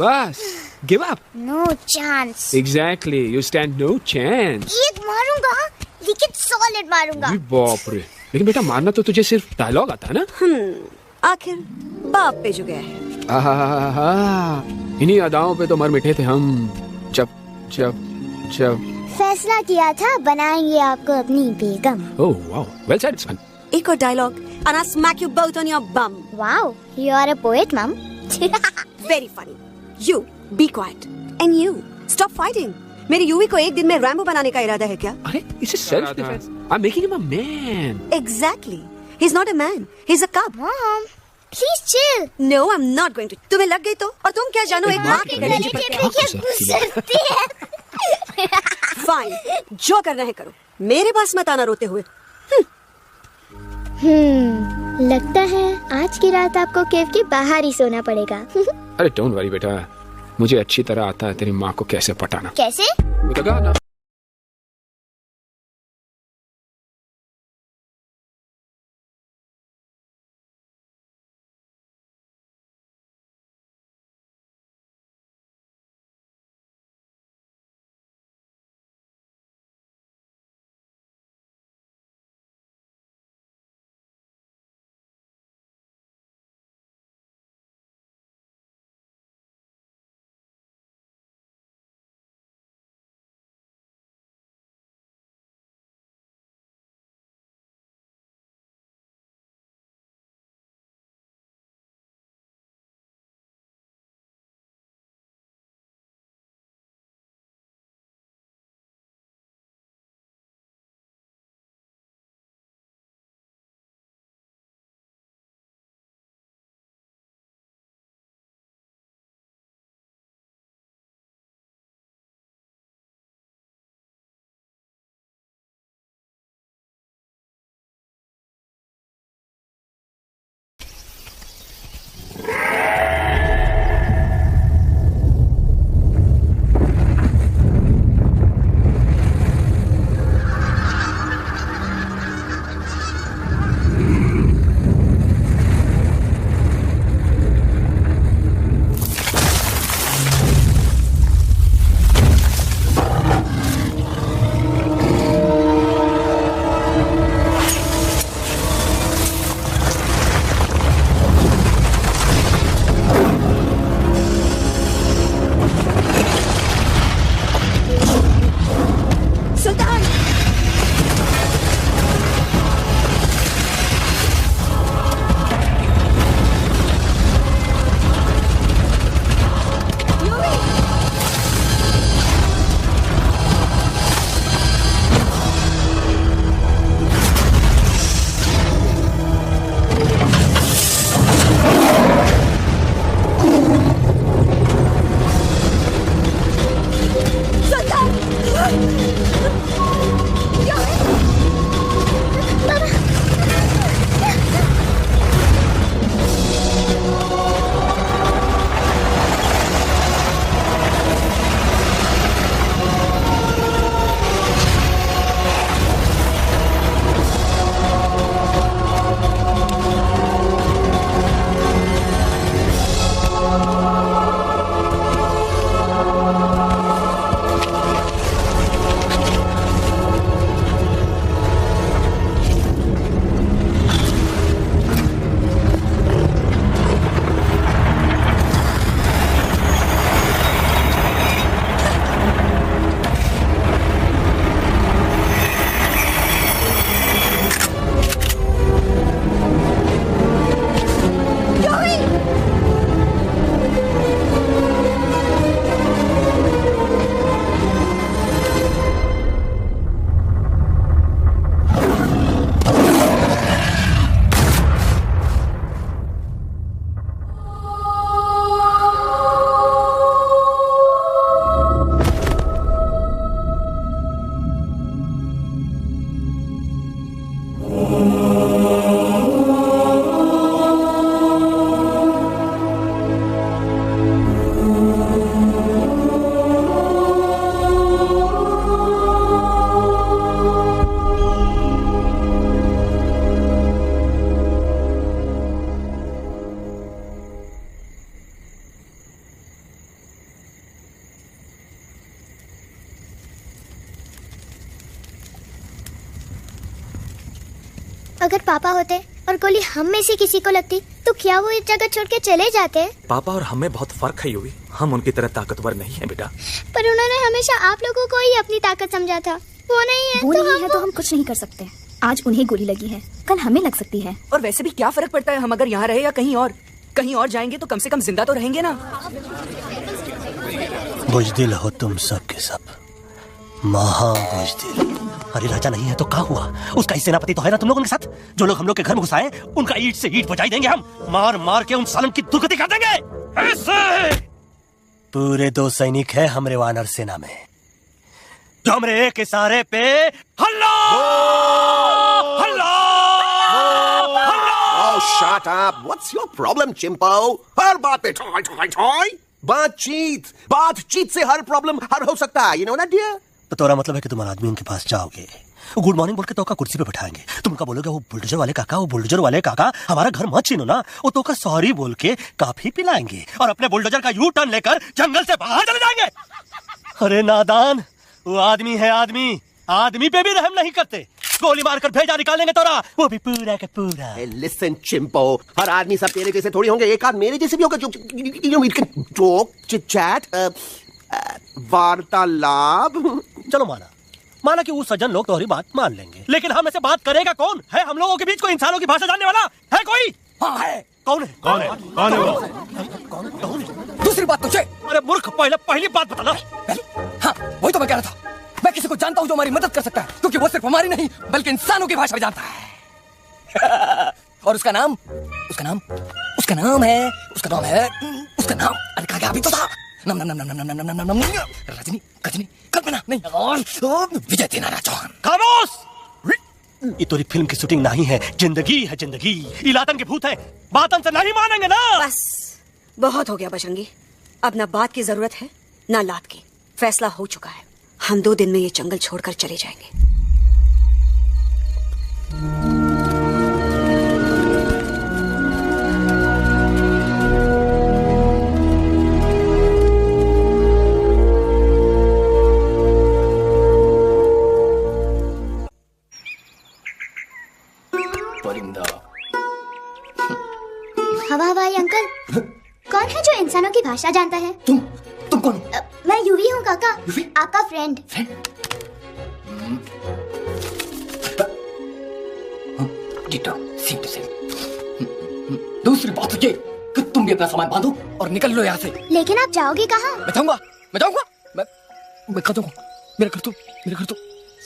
बस give up. No chance. Exactly, you stand no chance. एक मारूंगा लेकिन सॉलिड मारूंगा. बाप रे. लेकिन बेटा मारना तो तुझे सिर्फ डायलॉग आता है ना. आखिर बाप पे जो गया है. आहा, इन्हीं अदाओं पे तो मर मिटे थे हम. जब जब जब फैसला किया था बनाएंगे आपको अपनी बेगम. ओह वाओ, वेल सेड सन. एक और dialogue and I'll smack you both on your bum. Wow, you are a poet, mom. Very funny. You be quiet and you stop fighting. मेरी यूवी को एक दिन में रैम्बो बनाने का इरादा है क्या? अरे इसे self defence. I'm making him a man. Exactly. He's not a man. He's a cub. Mom, please chill. No, I'm not going to. तुम्हें लग गई तो? और तुम क्या जानो एक माँ के गले गले चिपक पे के? क्या गुस्सती है? Fine. जो करना है करो. मेरे पास मत आना रोते हुए. लगता है आज की रात आपको केव के बाहर ही सोना पड़ेगा. अरे डोंट वरी बेटा, मुझे अच्छी तरह आता है तेरी माँ को कैसे पटाना. कैसे? वो तो गाना. अगर पापा होते और गोली हम में से किसी को लगती तो क्या वो इस जगह छोड़ के चले जाते? पापा और हमें बहुत फर्क है यूवी। हम उनकी तरह ताकतवर नहीं है बेटा। पर उन्होंने हमेशा आप लोगों को ही अपनी ताकत समझा था। वो नहीं है, वो तो नहीं है तो हम कुछ नहीं कर सकते। आज उन्हें गोली लगी है, कल हमें लग सकती है। और वैसे भी क्या फर्क पड़ता है, हम अगर यहाँ रहे या कहीं और जाएंगे तो कम से कम जिंदा तो रहेंगे ना। बुजदिल हो तुम सब के सब, महा बुजदिल। अरे राजा नहीं है तो क्या हुआ? उसका ही सेनापति तो है ना तुम लोगों के साथ। जो लोग हम लोग के घर में घुसाए उनका ईंट से ईंट बजाई देंगे हम। मार मार के उन सालन की दुर्गति कर देंगे। ऐसे पूरे 2 सैनिक है हमरे वानर सेना में, जो हमरे एक इशारे पे हल्ला हल्ला हल्ला। Oh, shut up! What's your problem, चिंपो? हर बात पे ठोय ठोय ठोय। बातचीत से हर प्रॉब्लम हल हो सकता है, you know that dear? तो तोरा मतलब है कि तुम आदमी उनके पास जाओगे, गुड मॉर्निंग बोल के तो का कुर्सी पे बैठाएंगे, तुम का बोलोगे वो बुलडोजर वाले काका हमारा घर मत छीनो ना, वो तो का सॉरी बोल के काफी पिलाएंगे और अपने बुलडोजर का यू टर्न लेकर जंगल से बाहर चले जाएंगे। अरे नादान, वो आदमी है आदमी पे भी रहम नहीं करते। गोली मारकर भेजा निकालेंगे तोरा, वो भी पूरा का पूरा। लिसन चिंपो, हर आदमी सब तेरे जैसे थोड़ी होंगे, एक आध मेरे जैसे भी होगा जो जोक चिट चैट वार्तालाप। चलो माना कि वो सज्जन लोग तुम्हारी बात मान लेंगे, लेकिन हम ऐसे बात करेगा कौन है? हम लोगों के बीच कोई इंसानों की भाषा जानने वाला है कोई? हाँ है। कौन है वो? कौन है? दूसरी बात तुझे। अरे मूर्ख, पहली बात बता ना। हाँ, वही तो मैं कह रहा था। मैं किसी को जानता हूँ जो हमारी मदद कर सकता है, क्योंकि वो सिर्फ हमारी नहीं बल्कि इंसानों की भाषा भी जानता है। और उसका नाम है अनका क्या भी तो था। रजनी कल्पना नहीं, और विजय तेनारा चौहान। खामोश! ये तोरी फिल्म की शूटिंग नहीं है, जिंदगी है जिंदगी। इलातन के भूत है, बातन से नहीं मानेंगे ना। बस बहुत हो गया बजरंगी, अब ना बात की जरूरत है ना लात की। फैसला हो चुका है, हम 2 दिन में ये जंगल छोड़कर चले जाएंगे। हवाई अंकल, कौन है जो इंसानों की भाषा जानता है? तुम कौन? मैं यूवी हूँ काका, आपका फ्रेंड। दूसरी बात ये कि तुम भी अपना सामान बांधो और निकल लो यहाँ से। लेकिन आप जाओगे कहाँ? मैं जाऊंगा मेरा घर तो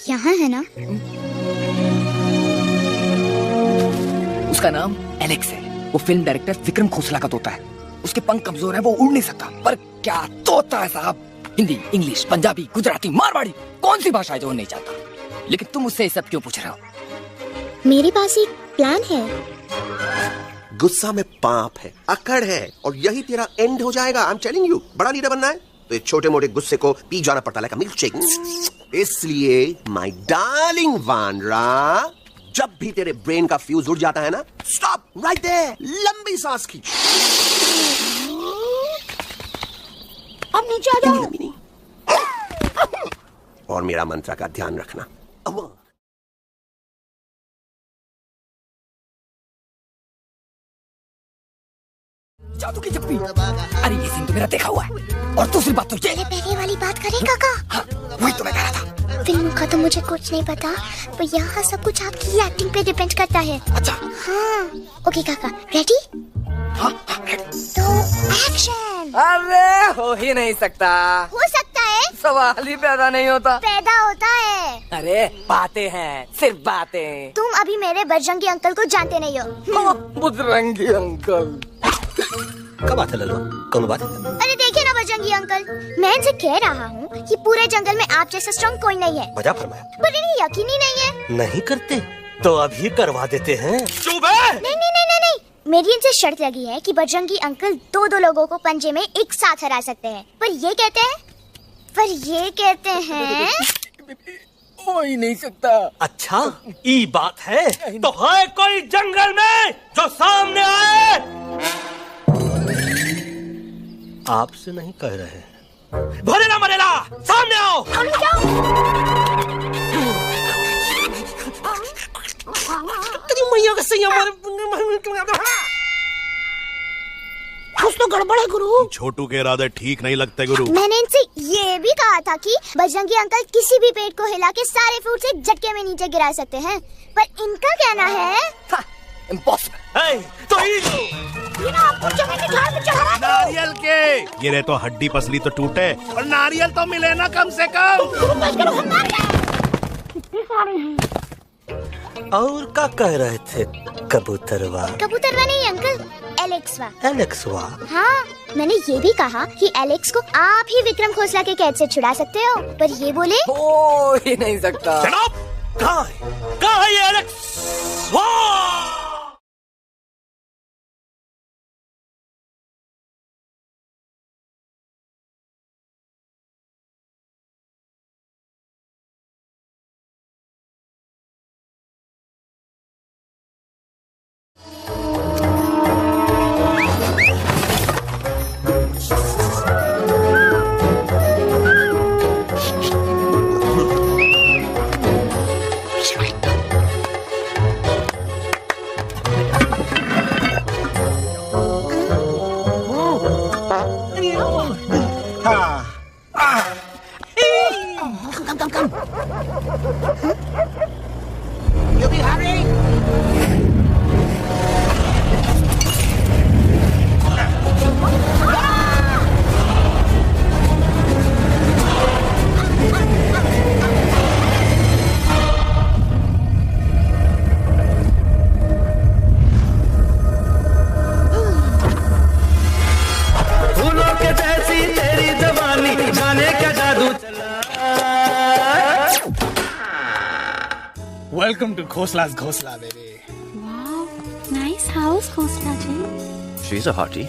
यहाँ है ना? उसका नाम एलेक्स है, वो फिल्म डायरेक्टर विक्रम खोसला का तोता है। उसके पंख कमजोर है, वो उड़ नहीं सकता, पर क्या तोता है साहब। हिंदी, इंग्लिश, पंजाबी, गुजराती, मारवाड़ी, कौन सी भाषा है जो वो नहीं जानता। लेकिन तुम उससे सब क्यों पूछ रहे हो? मेरे पास एक प्लान है। गुस्सा में पाप है, अकड़ है, और यही तेरा एंड हो जाएगा। आई एम टेलिंग यू, बड़ा लीडर बनना है तो छोटे मोटे गुस्से को पी जाना पड़ता है, मिल्क शेक। इसलिए माय डार्लिंग वानरा, जब भी तेरे ब्रेन का फ्यूज उड़ जाता है ना, स्टॉप राइट देयर, लंबी सांस खींच। अब नीचे आ जाओ। और मेरा मंत्र का ध्यान रखना। जादू की जप्पी। अरे ये सीन तो मेरा देखा हुआ है। और दूसरी बात तो ये पहले वाली बात करें काका? हाँ, वही तो मैं कह रहा था। फिल्म का तो मुझे कुछ नहीं पता, पर यहाँ सब कुछ आपकी एक्टिंग पे डिपेंड करता है। अच्छा हाँ, ओके काका, रेडी? हाँ, तो एक्शन। अरे हो ही नहीं सकता। हो सकता है, सवाल ही पैदा नहीं होता। पैदा होता है। अरे बातें हैं, सिर्फ बातें। तुम अभी मेरे बजरंगी अंकल को जानते नहीं हो। बजरंगी अंकल क्या बात है लल्लू, कौन बात है? अरे देखिए ना बजरंगी अंकल, मैं इनसे कह रहा हूँ कि पूरे जंगल में आप जैसा स्ट्रॉन्ग कोई नहीं है। मजा फरमाया। पर इन्हें यकीन ही नहीं है। नहीं करते तो अभी करवा देते हैं। नहीं, मेरी इनसे शर्त लगी है कि बजरंगी अंकल 2 लोगों को पंजे में एक साथ हरा सकते हैं। पर ये कहते हैं हो ही नहीं सकता। अच्छा ये बात है, तो है कोई जंगल में जो सामने आए? आपसे नहीं कह रहे। भरेला मरेला, सामने आओ। गड़बड़ है गुरु। छोटू के इरादे ठीक नहीं लगते गुरु। मैंने इनसे ये भी कहा था कि बजरंगी अंकल किसी भी पेड़ को हिला के सारे फ्रूट्स एक झटके में नीचे गिरा सकते हैं, पर इनका कहना है इम्पॉसिबल। तो आपको जमीन के झाड़ में चढ़ा रहा है। नारियल के गिरे तो हड्डी पसली तो टूटे, और नारियल तो मिले ना कम से कम। और क्या कह रहे थे कबूतरवा? कबूतरवा नहीं अंकल, एलेक्सवा। एलेक्सवा? हाँ, मैंने ये भी कहा कि एलेक्स को आप ही विक्रम खोसला के कैद से छुड़ा सकते हो, पर ये बोले हो ही नहीं सकता। कहाँ है ये एलेक्स? You be hurry. फूलों के जैसी तेरी जवानी, जाने क्या जादू चला। Welcome to Khosla's Khosla, baby. Wow, nice house, Khosla ji. She's a hottie.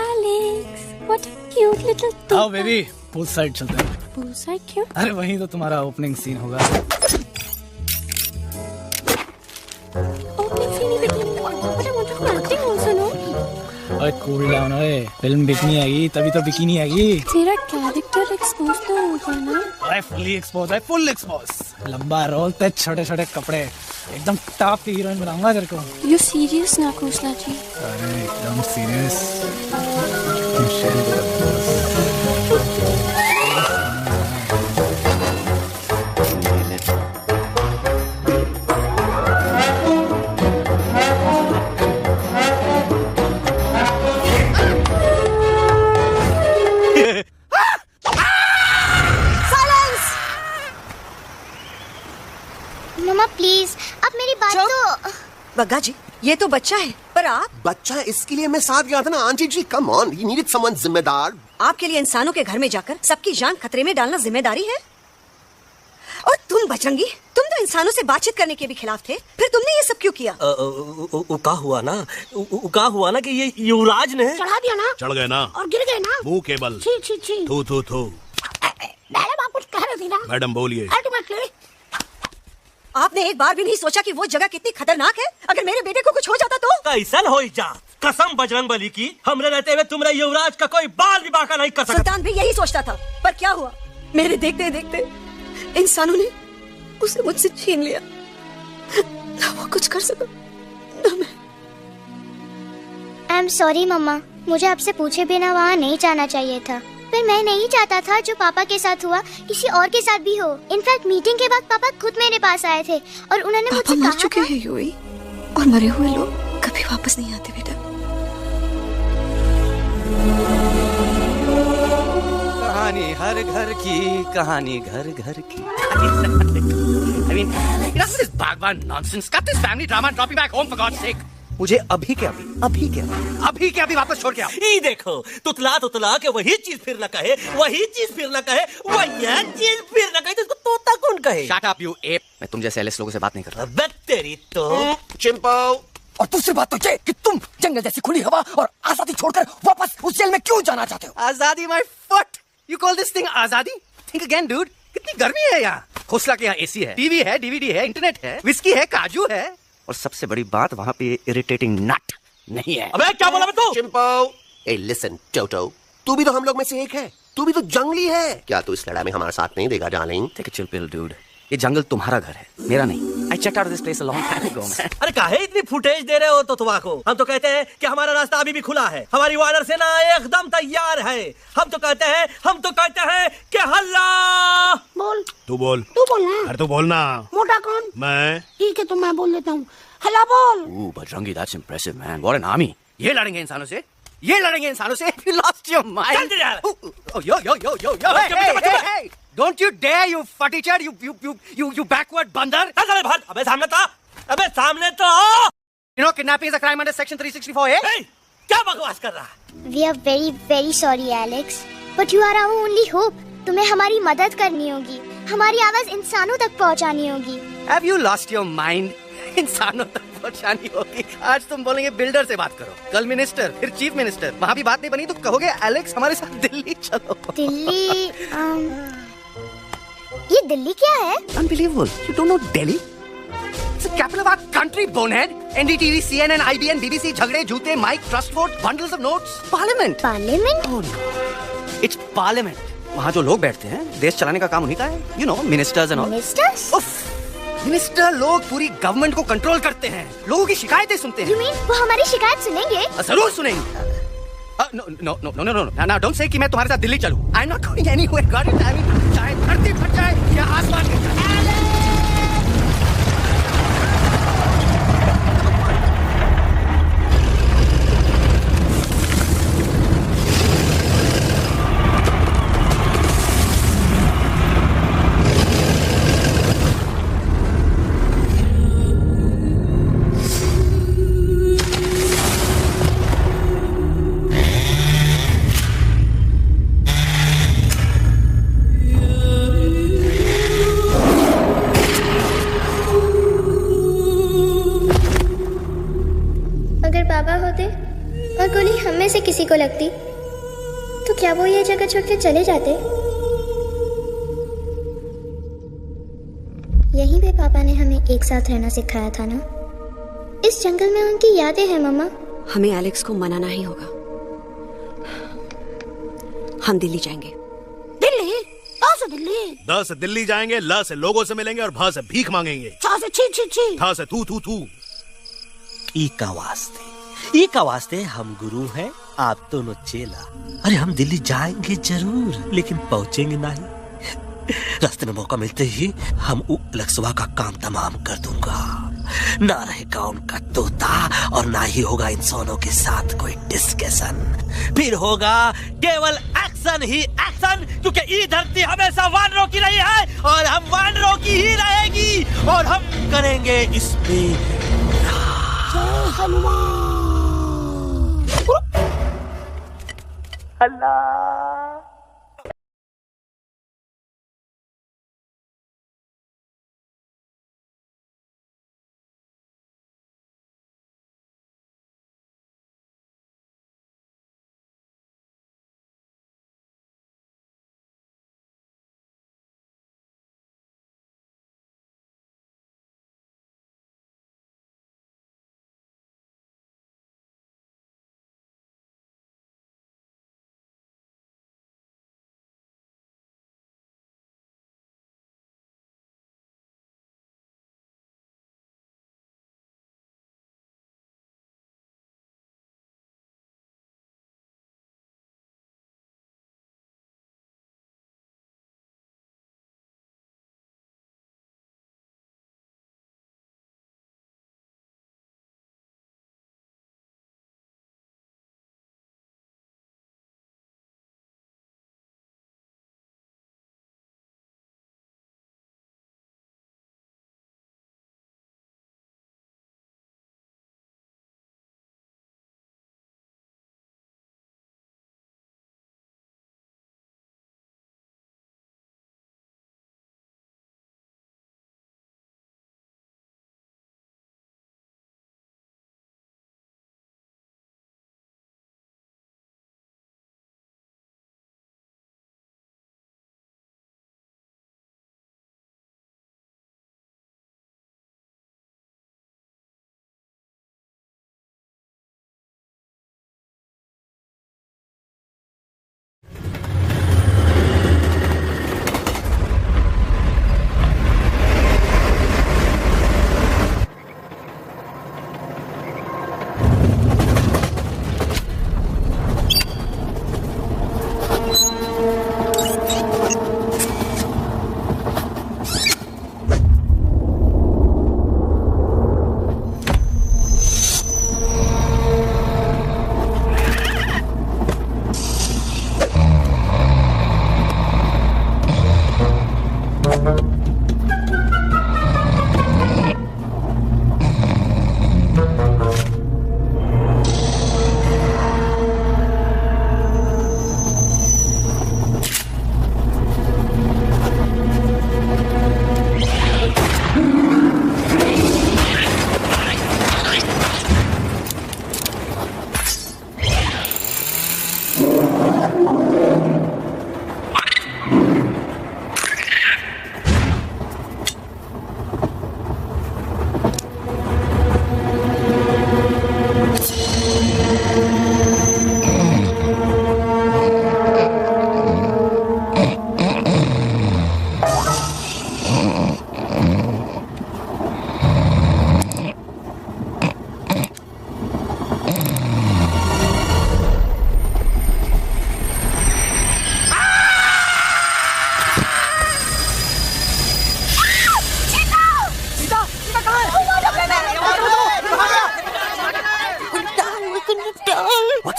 Alex, what a cute little dog. आओ बेबी, पूल साइड चलते हैं। पूल साइड क्यों? अरे वहीं तो तुम्हारा ओपनिंग सीन होगा। Opening scene ही बिकनी है। But I want to do acting also, no? ओए कूल डाउन ओए, फिल्म बिकनी आएगी तभी तो बिकिनी आएगी। तेरा कैरेक्टर एक्सपोज तो होगा ना? ओए फुली एक्सपोज है, फुल एक्सपोज। लंबा रोल ते छोटे छोटे कपड़े, एकदम टॉप की हीरोइन बनाऊंगा तेरे को। You serious ना खोसला जी? अरे एकदम सीरियस। मम्मा प्लीज, अब मेरी बात तो। बग्गा जी, ये तो बच्चा है, पर आप? बच्चा है, इसके लिए मैं साथ गया था ना aunty ji. Come on, he needed someone जिम्मेदार। आपके लिए इंसानों के घर में जाकर सबकी जान खतरे में डालना जिम्मेदारी है? और तुम बजरंगी, तुम तो इंसानों से बातचीत करने के भी खिलाफ थे, फिर तुमने ये सब क्यों किया? का हुआ ना कि ये युवराज ने चढ़ा दिया ना, चढ़ गए ना, और गिर गए ना, मुंह के बल। छी छी छी। थू थू थू। मैडम आप कुछ कह रही थी ना? मैडम बोलिए। अल्टीमेटली आपने एक बार भी नहीं सोचा कि वो जगह कितनी खतरनाक है? अगर मेरे बेटे को कुछ हो जाता तो? कैसन हो जा? कसम बजरंग बली की, हमरे रहते हुए तुमरे युवराज का कोई बाल भी बाका नहीं कर सकता। सुल्तान भी यही सोचता था, पर क्या हुआ? मेरे देखते देखते इंसानों ने उसे मुझसे छीन लिया। ना वो कुछ कर सका, ना मैं। आई एम सॉरी मम्मा, मुझे आपसे पूछे बिना वहाँ नहीं जाना चाहिए था, पर मैं नहीं चाहता था जो पापा के साथ हुआ किसी और के साथ भी हो। इनफैक्ट मीटिंग के बाद पापा खुद मेरे पास आए थे और उन्होंने मुझसे कहा मर चुके हैं यूई, और मरे हुए लोग कभी वापस नहीं आते बेटा। कहानी हर घर की, कहानी घर घर की। I mean, enough with this Bhagwan nonsense. Cut this family drama and drop me back home for God's sake. मुझे अभी के अभी वापस छोड़ के आओ। ई देखो, तुतला के वही चीज फिर न कहे, वही चीज फिर न कहे, वही चीज फिर न कहे, तो इसको तोता कौन कहे? Shut up, you ape. मैं तुम जैसे एलिस लोगों से बात नहीं करता। अबे तेरी तो। चिंपो। और दूसरी बात तो ये कि तुम जंगल जैसी खुली हवा और आजादी छोड़कर वापस उस जेल में क्यों जाना चाहते हो? आजादी my foot. You call this thing आजादी? Think again, dude. कितनी गर्मी है यहाँ। खोसला के यहाँ एसी है, टीवी है, डीवीडी है, इंटरनेट है, विस्की है, काजू है, और सबसे बड़ी बात, वहाँ पे इरिटेटिंग नट नहीं है। अबे क्या बोला मैं तू? चिंपो। ए लिसन टोटो, तू भी तो हम लोग में से एक है। तू भी तो जंगली है। क्या तू इस लड़ाई में हमारा साथ नहीं देगा darling? Take a chill pill dude. ये जंगल तुम्हारा घर है, मेरा नहीं। I checked out this place a long time ago man. अरे काहे इतनी फुटेज दे रहे हो तो तुम्हारा? हम तो कहते हैं कि हमारा रास्ता अभी भी खुला है, हमारी वानर सेना एकदम तैयार है। हम तो कहते हैं कि हल्ला। बोल तू बोल ना। अरे तू बोल ना। मोटा कौन? मैं। ठीक है तो मैं बोल देता हूँ। हल्ला बोल। Oh Bajrangi, that's impressive man. What an army. ये लड़ेंगे इंसानों से, ये लड़ेंगे इंसानों से। You lost your mind. चल यार। Yo. Hey. Don't you dare, you fatichar, you backward बंदर। अरे भाग, अबे सामने तो। You know kidnapping is a crime under section 364A. क्या बकवास कर रहा है? We are very very sorry Alex, but you are our only hope. तुम्हें हमारी मदद करनी होगी, हमारी आवाज इंसानों तक पहुंचानी होगी। Have you lost your mind? इंसानों तक पहुंचानी होगी। आज तुम बोलेंगे बिल्डर से बात करो, कल मिनिस्टर, फिर चीफ मिनिस्टर। वहाँ भी बात नहीं बनी तो कहोगे एलेक्स हमारे साथ दिल्ली चलो। दिल्ली ये दिल्ली क्या है? Unbelievable. You don't know Delhi? It's the capital of our country, bonehead. NDTV, CNN, IBN, BBC, झगड़े, जूते, mike, trust vote, bundles of notes. Parliament. Parliament? Oh no. It's Parliament. वहाँ जो लोग बैठते हैं, देश चलाने का काम उन्हीं का है। You know, ministers and all. Ministers? Minister लोग पूरी गवर्नमेंट को कंट्रोल करते हैं, लोगों की शिकायतें सुनते हैं। You mean वो हमारी शिकायत सुनेंगे? जरूर सुनेंगे। No. Now don't say कि मैं तुम्हारे साथ दिल्ली चलूं। I'm not going anywhere. God, I mean, चाहे धरती फट जाए या आसमान गिर जाए। अगर पापा होते और गोली हम में से किसी को लगती तो क्या वो ये जगह छोड़ के चले जाते? यहीं पे पापा ने हमें एक साथ रहना सिखाया था ना। इस जंगल में उनकी यादें हैं मम्मा। हमें एलेक्स को मनाना ही होगा। हम दिल्ली जाएंगे। दिल्ली? दिल्ली? द से दिल्ली जाएंगे, ल से लोगों से मिलेंगे और भ से भीख मांगेंगे, छ से छी, थ से थू। ई का वास्ते हम गुरु हैं, आप दोनों चेला। अरे हम दिल्ली जाएंगे जरूर, लेकिन पहुंचेंगे नहीं। रास्ते में मौका मिलते ही हम लक्ष्वा का काम तमाम कर दूंगा। ना रहेगा उनका तोता और ना ही होगा इंसानों के साथ कोई डिस्कशन। फिर होगा केवल एक्शन ही एक्शन, क्योंकि ये धरती हमेशा वानरों की रही है और हम वानरों की ही रहेगी और हम करेंगे इस पे हनुमान। अल्लाह।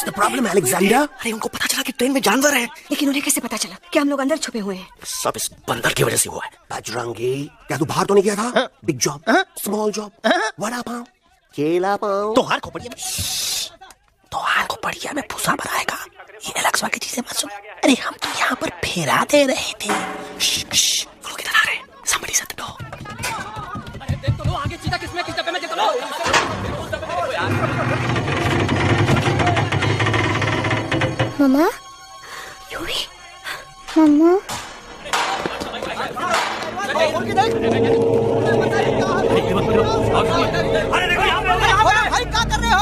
What's the problem, Alexander? अरे उनको पता चला कि ट्रेन में जानवर है। लेकिन उन्हें कैसे पता चला कि हम लोग अंदर छुपे हुए हैं? सब इस बंदर की वजह से हुआ है। बजरंगी, क्या तू बाहर तो नहीं गया था? Big job, small job, vada pav, केला पाव। तो हार खोपड़िया में भूसा भराएगा। ये एलेक्स की चीजें मत सुन। अरे हम तो यहाँ पर फेरा दे रहे थे। वो लोग इधर आ रहे हैं। Somebody shut the door. अरे देख तो लो आगे सीधा किसमें किस डब्बे में देख तो लो। मम्मा, यूवी, मम्मा, अरे देखो यहाँ पे भाई क्या कर रहे हो?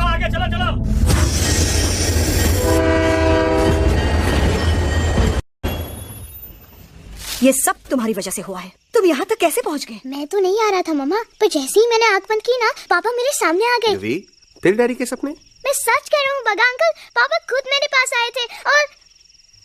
आगे चलो चलो। ये सब तुम्हारी वजह से हुआ है। तुम यहाँ तक कैसे पहुँच गए? मैं तो नहीं आ रहा था मम्मा, पर जैसे ही मैंने आंख बंद की ना, पापा मेरे सामने आ गए। यूवी, फिर डैडी के सपने? मैं सच कह रहा हूँ बगा अंकल, पापा खुद मेरे पास आए थे और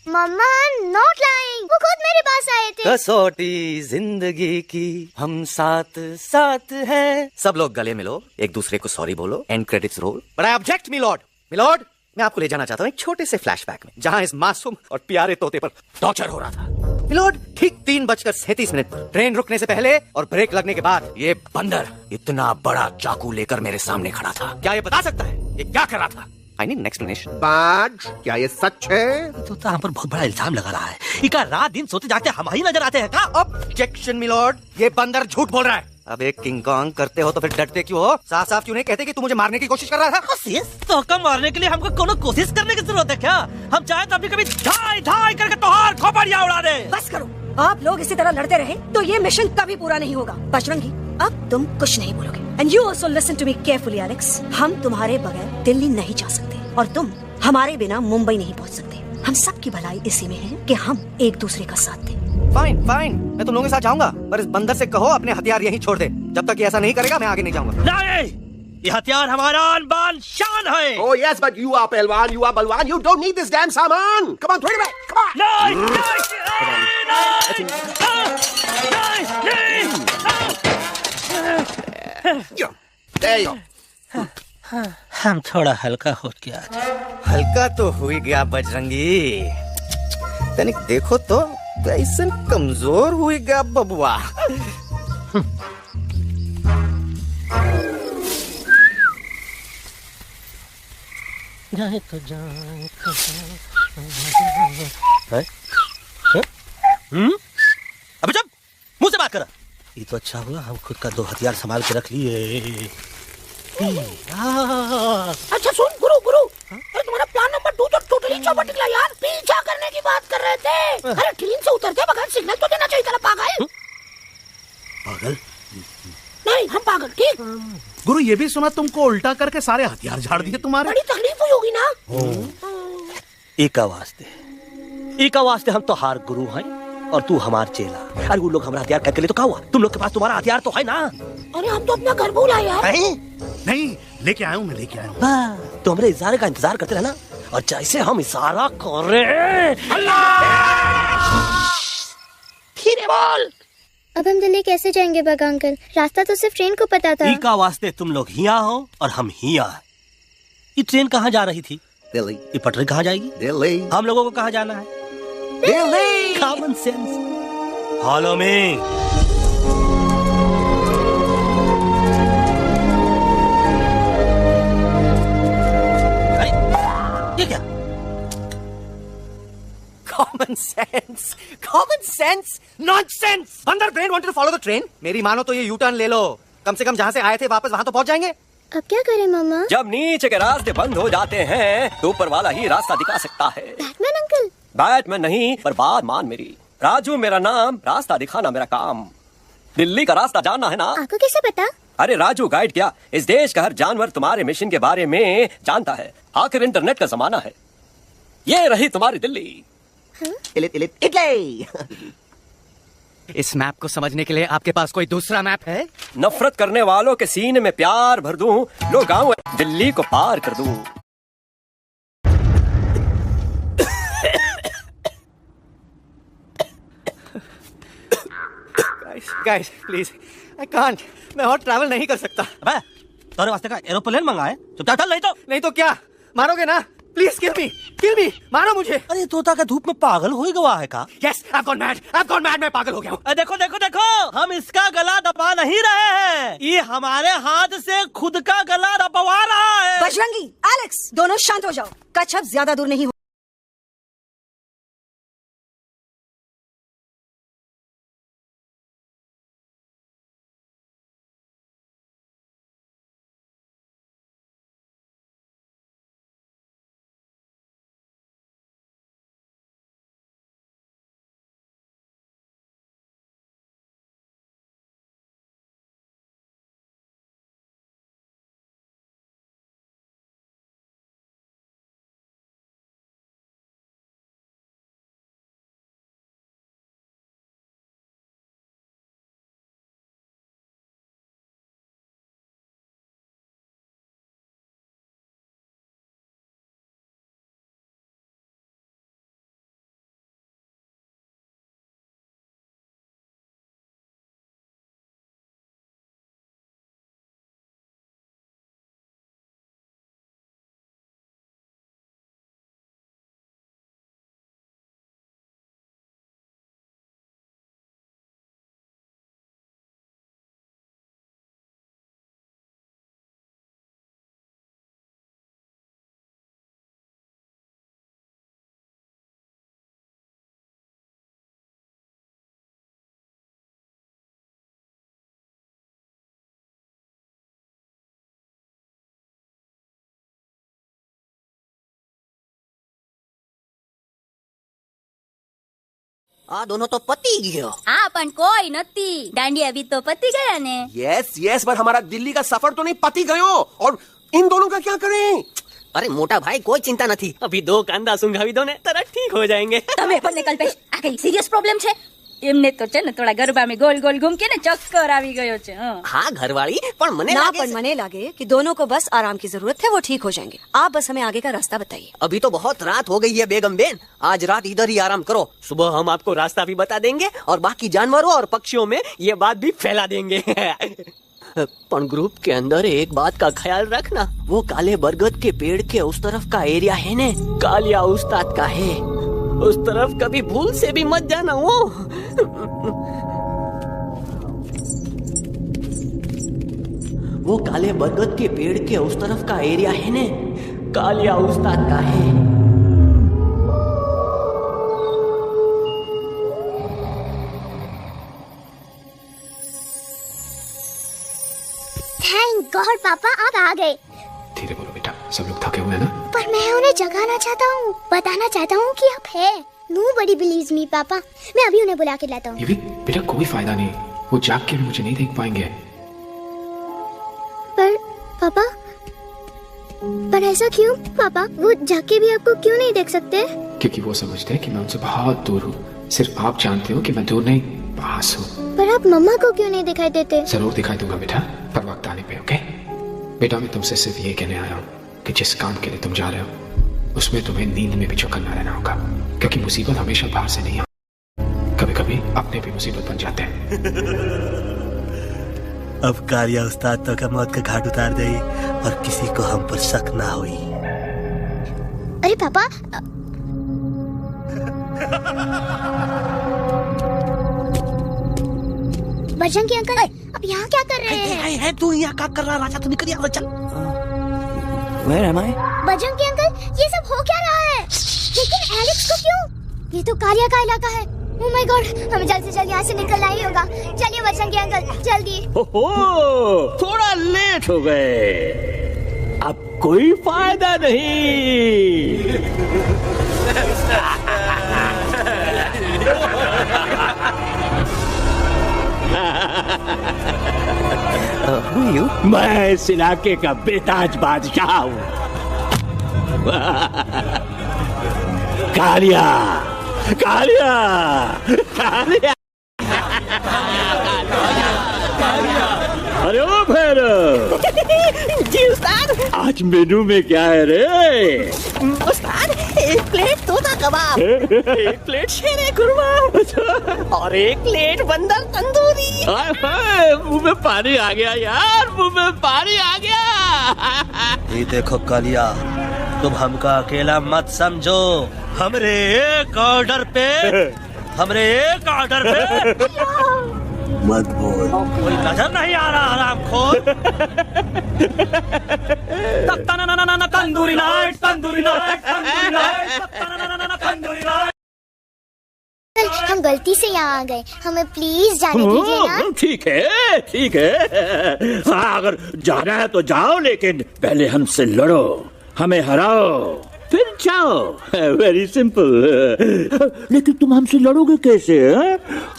मम्मा नॉट लाइंग, वो खुद मेरे पास आए थे। कसौटी जिंदगी की हम साथ साथ हैं। सब लोग गले मिलो, एक दूसरे को सॉरी बोलो, and credits roll. But I object my lord. My lord, मैं आपको ले जाना चाहता हूँ एक छोटे से फ्लैशबैक में, जहाँ इस मासूम और प्यारे तोते पर टॉर्चर हो रहा था। मिलॉर्ड, ठीक 3:37 पर ट्रेन रुकने से पहले और ब्रेक लगने के बाद ये बंदर इतना बड़ा चाकू लेकर मेरे सामने खड़ा था। क्या ये बता सकता है ये क्या कर रहा था? I need an explanation. बाज, क्या ये सच है? तो हम पर बहुत बड़ा इल्जाम लगा रहा है। इका रात दिन सोते जागते हम ही नजर आते हैं का? ऑब्जेक्शन मिलॉर्ड, ये बंदर झूठ बोल रहा है। अब एक किंग कॉन्ग करते हो तो फिर डरते क्यों हो? साफ साफ क्यों नहीं कहते कि तू मुझे मारने की कोशिश कर रहा था? तो कम मारने के लिए हमको कोनो कोशिश करने की जरूरत है क्या? हम चाहे तो अपनी कभी धाई धाई करके तोहार खोपड़िया उड़ा दे। बस करो, आप लोग इसी तरह लड़ते रहे तो ये मिशन कभी पूरा नहीं होगा। बजरंगी, अब तुम कुछ नहीं बोलोगे। And you also listen to me carefully Alex. हम तुम्हारे बगैर दिल्ली नहीं जा सकते और तुम हमारे बिना मुंबई नहीं पहुंच सकते। हम सब की भलाई इसी में है कि हम एक दूसरे का साथ दें। फाइन फाइन, मैं तुम लोगों के साथ जाऊंगा, पर इस बंदर से कहो अपने हथियार यहीं छोड़ दे। जब तक ये ऐसा नहीं करेगा मैं आगे नहीं जाऊंगा। नहीं, ये हथियार हमारा आन-बान शान है। Oh yes, but you are पहलवान, you are बलवान, you don't need this damn सामान. Come on, throw it away. Come on. There you go. हम थोड़ा हल्का हो गया। हल्का तो हो ही गया बजरंगी, तनिक देखो तो कैसन कमजोर हुई गया बबुआ। जाए तो जाए तो अबे जब मुंह से बात कर। ये तो अच्छा हुआ हम खुद का 2 हथियार संभाल के रख लिए। अच्छा सुन गुरु, अरे तुम्हारा प्लान नंबर 2 तो टोटली चौपट निकला यार। पीछा करने की बात कर रहे थे। अरे ट्रेन से उतरते बगैर सिग्नल तो देना चाहिए था। पागल पागल नहीं, हम पागल ठीक। गुरु, ये भी सुना तुमको उल्टा करके सारे हथियार झाड़ दिए तुम्हारे। बड़ी तकलीफ हुई होगी ना। एका वास्ते हम तो हार गुरु हैं और तू हमार चेला। अरे वो लोग हमारा हथियार करके ले तो क्या हुआ? तुम लोग के पास तुम्हारा हथियार तो है ना। अरे हम तो अपना घर भूला यार। नहीं, लेके आया हूँ, मैं लेके आया हूँ। तो हमारे इशारे का इंतजार करते रहना और जैसे हम इशारा कर रहे धीरे बोल। अब हम दिल्ली कैसे जाएंगे बगा अंकल? रास्ता तो सिर्फ ट्रेन को पता था। एका वास्ते तुम लोग हिया हो और हम हिया। ये ट्रेन कहाँ जा रही थी? दिल्ली। ये पटरी कहाँ जाएगी? दिल्ली। हम लोगों को कहाँ जाना है? Delhi. Common sense. Follow me. ये क्या? Common sense, nonsense. बंदर brain wanted to follow the train. मेरी मानो तो ये यू टर्न ले लो। कम से कम जहाँ से आए थे वापस वहाँ तो पहुँच जाएंगे। अब क्या करें मामा? जब नीचे के रास्ते बंद हो जाते हैं तो ऊपर वाला ही रास्ता दिखा सकता है। Batman uncle? बैटमैन नहीं, पर बात मान मेरी। राजू मेरा नाम, रास्ता दिखाना मेरा काम। दिल्ली का रास्ता जानना है ना? आपको कैसे पता? अरे राजू गाइड क्या, इस देश का हर जानवर तुम्हारे मिशन के बारे में जानता है। आखिर इंटरनेट का जमाना है। ये रही तुम्हारी दिल्ली। इटली। इस मैप को समझने के लिए आपके पास कोई दूसरा मैप है? नफरत करने वालों के सीने में प्यार भर दूं, लो गाँव दिल्ली को पार कर दूं। गाइस प्लीज आई कांट, मैं और ट्रैवल नहीं कर सकता। अबे तोरे वास्ते का एरोप्लेन मंगा है, चुपचाप चल, नहीं तो क्या मारोगे ना? प्लीज किल मी, मारो मुझे। अरे तोता का धूप में पागल हो गया है का? यस आई गॉट मैड, मैं पागल हो गया हूँ। देखो देखो देखो, हम इसका गला दबा नहीं रहे हैं, ये हमारे हाथ से खुद का गला दबवा रहा है। बजरंगी, एलेक्स, दोनों शांत हो जाओ, कच्छप ज्यादा दूर नहीं हो। આ दोनों तो पति गयो। हाँ पण कोई नती, दांडिया भी तो पति गया ने। यस पर हमारा दिल्ली का सफर तो नहीं पति गयो, और इन दोनों का क्या करें? अरे मोटा भाई कोई चिंता नहीं, अभी 2 कांदा सुंघावी दो ने तरह ठीक हो जाएंगे। तमे पण निकल पेश, आ कई सीरियस प्रॉब्लम छे? एमने तो छे ने थोड़ा गरबा में गोल गोल घूम के ने चक्कर आवी गयो छे। हाँ घरवाली, पर मने लागे कि दोनों को बस आराम की जरूरत है, वो ठीक हो जाएंगे। आप बस हमें आगे का रास्ता बताइए। अभी तो बहुत रात हो गई है बेगम बेन, आज रात इधर ही आराम करो, सुबह हम आपको रास्ता भी बता देंगे और बाकी जानवरों और पक्षियों में ये बात भी फैला देंगे। पर ग्रुप के अंदर एक बात का ख्याल रखना, वो काले बरगद के पेड़ के उस तरफ का एरिया है ने, कालिया उस्ताद का है, उस तरफ कभी भूल से भी मत जाना। वो काले बरगद के पेड़ के उस तरफ का एरिया है ने, कालिया उस्ताद का है। थैंक गॉड पापा आप आ गए। धीरे बोलो बेटा, सब लोग थके हुए हैं ना? पर मैं उन्हें जगाना चाहता हूँ, बताना चाहता हूँ कि आप है। Nobody believes me पापा, मैं अभी उन्हें बुला के लाता हूँ। ये भी बेटा कोई फायदा नहीं, वो जाग के भी मुझे नहीं देख पाएंगे। पर पापा, पर ऐसा क्यों पापा? वो जाग के भी आपको क्यों नहीं देख सकते? क्योंकि वो समझते हैं कि मैं उनसे बहुत दूर हूँ। सिर्फ आप जानते हो कि मैं दूर नहीं, पास हूँ। पर आप मम्मा को क्यों नहीं दिखाई देते? जरूर दिखाई दूंगा बेटा, पर वक्त आने पे। ओके बेटा, मैं तुमसे सिर्फ ये कहने आया हूँ कि जिस काम के लिए तुम जा रहे हो उसमें तुम्हें नींद में भी चौकन्ना रहना होगा, क्योंकि मुसीबत हमेशा बाहर से नहीं आती, कभी कभी अपने भी मुसीबत बन जाते हैं। अब कालिया उस्ताद तो का मौत का घाट उतार दे और किसी को हम पर शक ना हुई। अरे पापा, बजरंगी अंकल अब यहाँ क्या कर रहे हैं? है तू यहाँ क्या कर रहा? राजा तू निकल यहाँ से, चल। Where am I? Bajrangi uncle ये सब हो क्या रहा है? लेकिन एलेक्स को क्यों? ये तो कालिया का इलाका है। ओह माय गॉड, हमें जल्द से जल्द यहाँ से निकलना ही होगा। चलिए बजरंगी अंकल जल्दी। ओहो, थोड़ा लेट हो गए, अब कोई फायदा नहीं। मैं इस इलाके का बेताज बादशाह हूँ। कालिया कालिया कालिया, अरे ओ भैरव, जी उस्ताद। आज मेनू में क्या है रे? उस्ताद, एक प्लेट तोता कबाब, एक प्लेट शेरे कुरमा और एक प्लेट बंदर तंदूरी। हाय हाय, मुंह में पानी आ गया यार, मुंह में पानी आ गया। ये देखो कालिया, तुम हमका अकेला मत समझो। हमरे एक ऑर्डर पे मत बोल। कोई नजर नहीं आ रहा हरामखोर। Tandoori night, tandoori night, tandoori night, tandoori night. हम गलती से यहाँ आ गए, हमें प्लीज जाने दीजिए ना। ठीक है, ठीक है। हाँ, अगर जाना है तो जाओ, लेकिन पहले हमसे लड़ो, हमें हराओ, फिर जाओ। Very simple. लेकिन तुम हमसे लड़ोगे कैसे?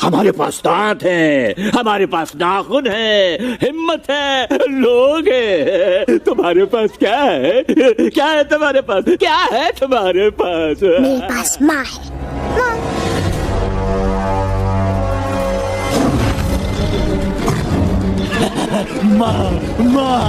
हमारे पास दांत है, हमारे पास नाखून है, हिम्मत है, लोग है। तुम्हारे पास क्या है? क्या है तुम्हारे पास? क्या है तुम्हारे पास? मेरे पास माँ है। माँ।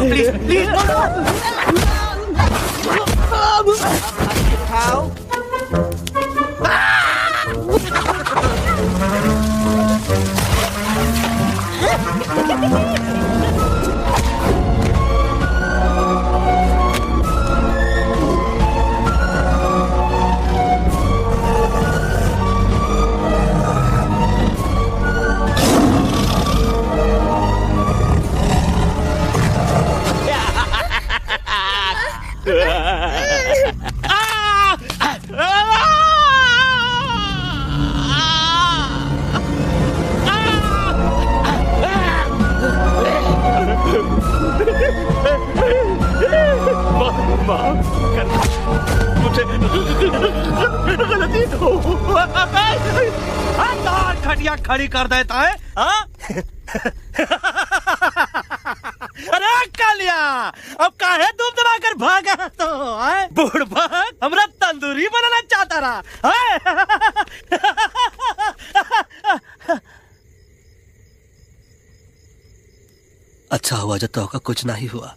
प्लीज प्लीज उठाओ। खटिया खड़ी कर देता है। अरे कालिया, अब काहे तुम दबा कर भागा? तो बुढ़बा हमरा तंदूरी बनाना चाहता रहा। अच्छा हुआ जब तोका कुछ नहीं हुआ।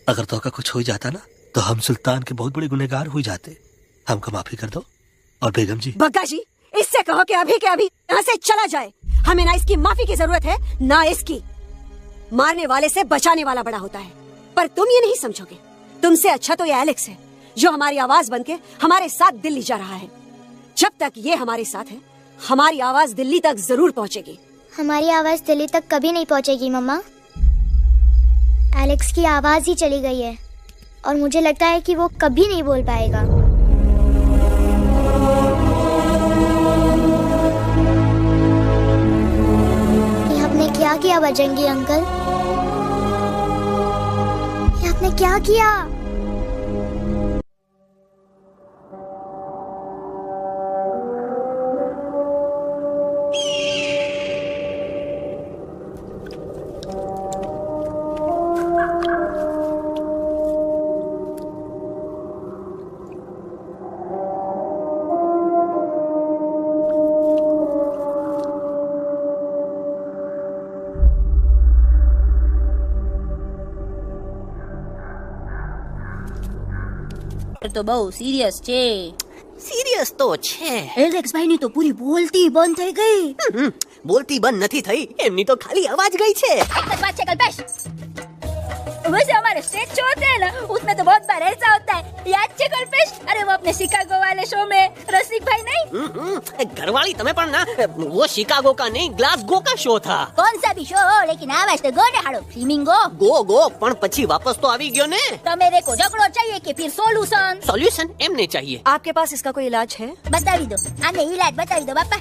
अगर तोका कुछ हो जाता ना, तो हम सुल्तान के बहुत बड़े गुनहगार हो जाते। हमको माफी कर दो। और बेगम जी, बग्गा जी, इससे कहो कि अभी के अभी यहाँ से चला जाए। हमें ना इसकी माफी की जरूरत है, ना इसकी। मारने वाले से बचाने वाला बड़ा होता है, पर तुम ये नहीं समझोगे। तुमसे अच्छा तो ये एलेक्स है, जो हमारी आवाज बनके हमारे साथ दिल्ली जा रहा है। जब तक ये हमारे साथ है, हमारी आवाज दिल्ली तक जरूर पहुँचेगी। हमारी आवाज दिल्ली तक कभी नहीं पहुँचेगी मम्मा। एलेक्स की आवाज ही चली गई है, और मुझे लगता है कि वो कभी नहीं बोल पाएगा। ये आपने क्या किया बजरंगी अंकल? ये आपने क्या किया? તો બહુ સિરિયસ છે। सीरियस तो छे। એલેક્સ ભાઈ ની તો પૂરી બોલતી બંધ થઈ ગઈ। બોલતી બંધ નથી થઈ, એમની તો ખાલી અવાજ ગઈ છે. एक सच बात है कल्पेश, वैसे हमारे स्टेज शो होते हैं ना, उसमें तो बहुत बार ऐसा होता है, याद है कल्पेश? अरे वो अपने शिकागो वाले शो में रसिक भाई नहीं, घरवाली तमे पण ना, वो शिकागो का नहीं ग्लासगो का शो था. कौन सा भी शो हो, लेकिन आवाज तो गो ने हाड़ो, फ्लेमिंगो गो गो, पण પછી વાપસ તો આવી ગયો ને. तो मेरे को झगड़ो चाहिए कि फिर सोल्यूशन? સોલ્યુશન એમને चाहिए. आपके पास इसका कोई इलाज है? बतावी दो, आने इलाज बतावी दो बापा.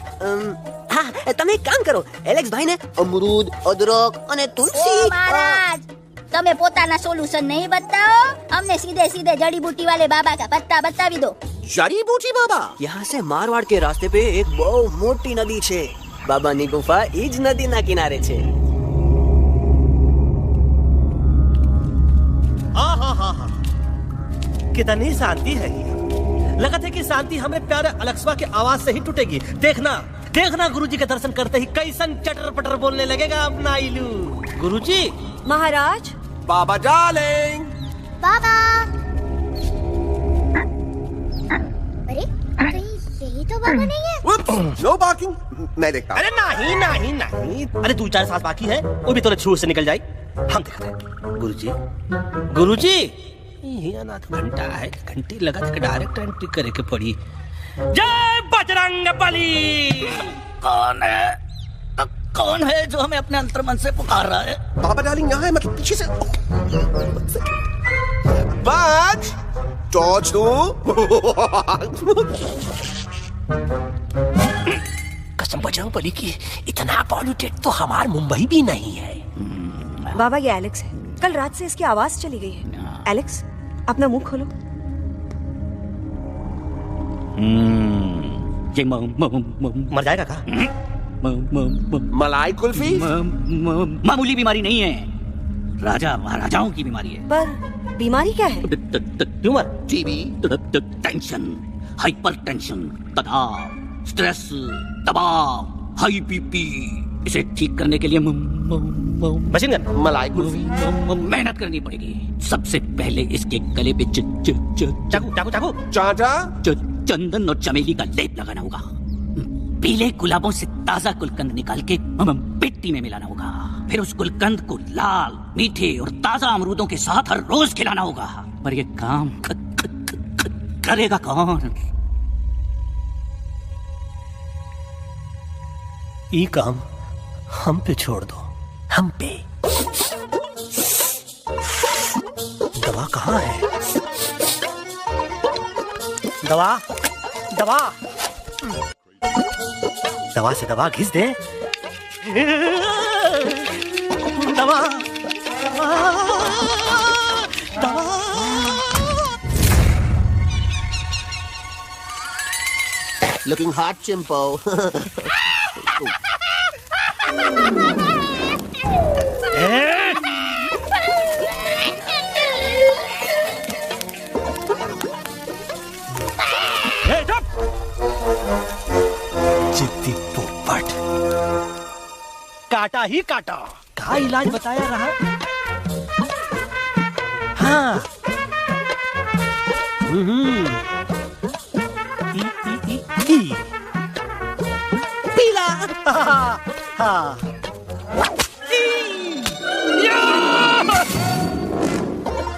હા, તમે એક કામ કરો, એલેક્સ ભાઈ ને અમરૂદ, અદરક અને તુલસી. ओ महाराज, તમે પોતાના સોલ્યુશન નહીં बताओ, हमने सीधे सीधे जड़ी बूटी वाले बाबा का पत्ता बतावी दो. जड़ी बूटी बाबा? यहाँ से मारवाड़ के रास्ते पे एक बहु मोटी नदी छे. बाबानी गुफा इज नदी ना किनारे छे. कितनी शांति है ये। लगता है कि शांति हमें प्यारे अलक्सवा के आवाज से ही टूटेगी। देखना देखना गुरुजी के दर्शन करते ही कैसन चटर पटर बोलने लगेगा अपना इलू। गुरुजी। महाराज। बाबा डार्लिंग। बाबा। अरे कहीं यही तो बाबा नहीं है? नो बार्किंग, मैं देखता हूँ. अरे नहीं नहीं नहीं, अरे 2-4 सांस बाकी है, वो भी तो छूट से निकल जाए। हम देखते हैं। गुरुजी गुरुजी, ये ना तो घंटा है, घंटी लगा तो डायरेक्ट एंट्री करे के पड़ी। जय बजरंग बली। कौन है जो हमें अपने अंतर्मन से पुकार रहा है? बाबा डार्लिंग यहाँ है, मतलब पीछे से. बच टॉर्च दो. कसम बजरंग बली की, इतना पॉल्यूटेड तो हमार मुंबई भी नहीं है। बाबा ये एलेक्स है, कल रात से इसकी आवाज चली गई है। एलेक्स अपना मुंह खोलो। ये मर जाएगा का? मलाई कुल्फी? मामूली बीमारी नहीं है, राजा महाराजाओं की बीमारी है। पर बीमारी क्या है? Tumour, TB, tension, hyper tension, तनाव, स्ट्रेस, दबाव, हाई बीपी। इसे ठीक करने के लिए मशीन गन, मलाई कुल्फी, मेहनत करनी पड़ेगी। सबसे पहले इसके गले पे चाकू चाकू चाकू चाटा, चंदन और चमेली का लेप लगाना होगा। पीले गुलाबों से ताजा गुलकंद निकाल के मिट्टी में मिलाना होगा। फिर उस गुलकंद को लाल, मीठे और ताजा अमरूदों के साथ हर रोज खिलाना होगा। पर ये काम करेगा कौन? ये काम हम पे छोड़ दो, हम पे। दवा कहाँ है? दवा दवा दवा से दवा घिस दे। दवा दवा। लुकिंग हॉट चिंपो. जिद्दी पोपट, काटा ही काटा। का इलाज बताया रहा? हाँ। पीला। हाँ।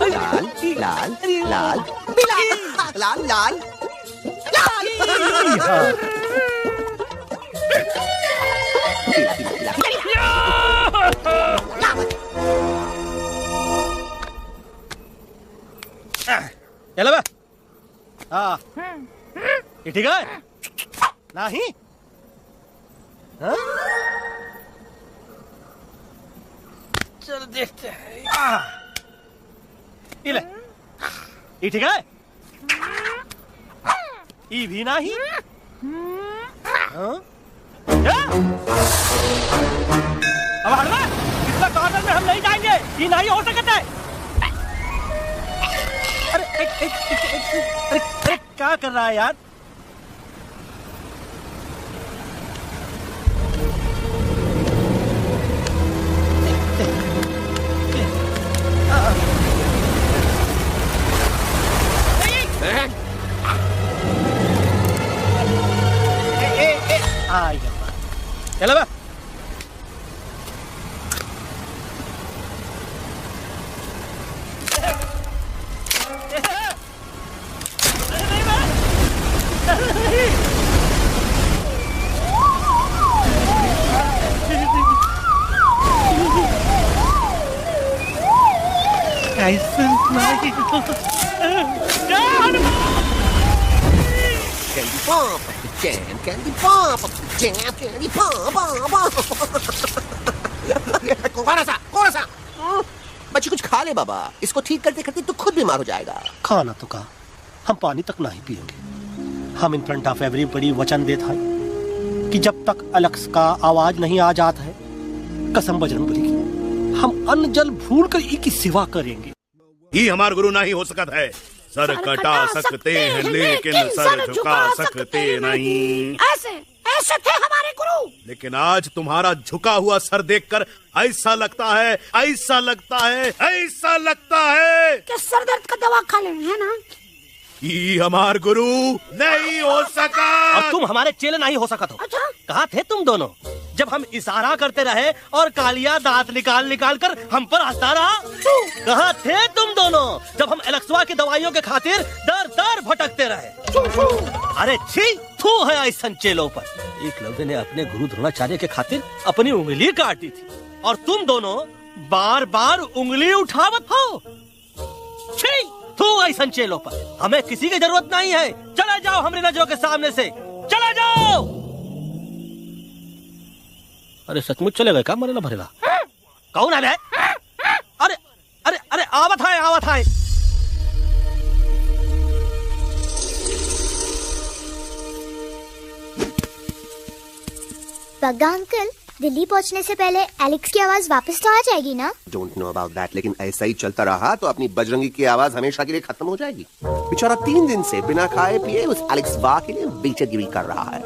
लाल लाल लाल पीला, लाल लाल लाल. चलो बे। हाँ, ये ठीक है? नहीं? हाँ? चलो देखते हैं। ये ले, ये ठीक है? ये भी नहीं? हाँ? अब हटवा, इतना कॉर्नर में हम नहीं जाएंगे, ये नहीं हो सकता है। अरे अरे क्या कर रहा है यार? चलो बे, pop up the jam, candy pop up the jam, candy pop up. कौन सा? बच्ची कुछ खा ले बाबा, इसको ठीक करते करते तू खुद बीमार हो जाएगा। खाना तो कहा, हम पानी तक नहीं पिएंगे। हम इन फ्रंट ऑफ एवरीबॉडी वचन देता है कि जब तक एलेक्स का आवाज नहीं आ जाता है, कसम बजरंगबली की, हम अन्न जल भूल कर ई की सेवा करेंगे। ये हमारा गुरु नहीं हो सकता है। सर कटा सकते हैं लेकिन सर झुका सकते नहीं। ऐसे थे हमारे गुरु। लेकिन आज तुम्हारा झुका हुआ सर देखकर ऐसा लगता है कि सर दर्द का दवा खा लेना है ना। ये हमार गुरु नहीं हो सका। अब तुम हमारे चेले नहीं हो सका तो। अच्छा? कहाँ थे तुम दोनों जब हम इशारा करते रहे और कालिया दांत निकाल निकाल कर हम पर हंसता रहा? कहाँ थे तुम दोनों जब हम एलेक्सवा की दवाइयों के खातिर दर दर भटकते रहे? अरे छी, थू है ऐसा चेलों पर। एकलव्य ने अपने गुरु द्रोणाचार्य के खातिर अपनी उंगली काट दी थी और तुम दोनों बार बार उंगली उठावत हो। छी, तू ऐसा चेलों पर हमें किसी की जरूरत नहीं है। चले जाओ हमारी नजरों के सामने से, चले जाओ। अरे सचमुच चले गए क्या? मरेला भरेला कौन है? अरे अरे अरे आवत है। बग्गा अंकल, दिल्ली पहुंचने से पहले एलेक्स की आवाज वापस तो आ जाएगी ना? डोंट नो अबाउट दैट, लेकिन ऐसा ही चलता रहा तो अपनी बजरंगी की आवाज हमेशा के लिए खत्म हो जाएगी। बेचारा 3 दिन से बिना खाए पिए उस एलेक्स बा के लिए बेचैनी कर रहा है।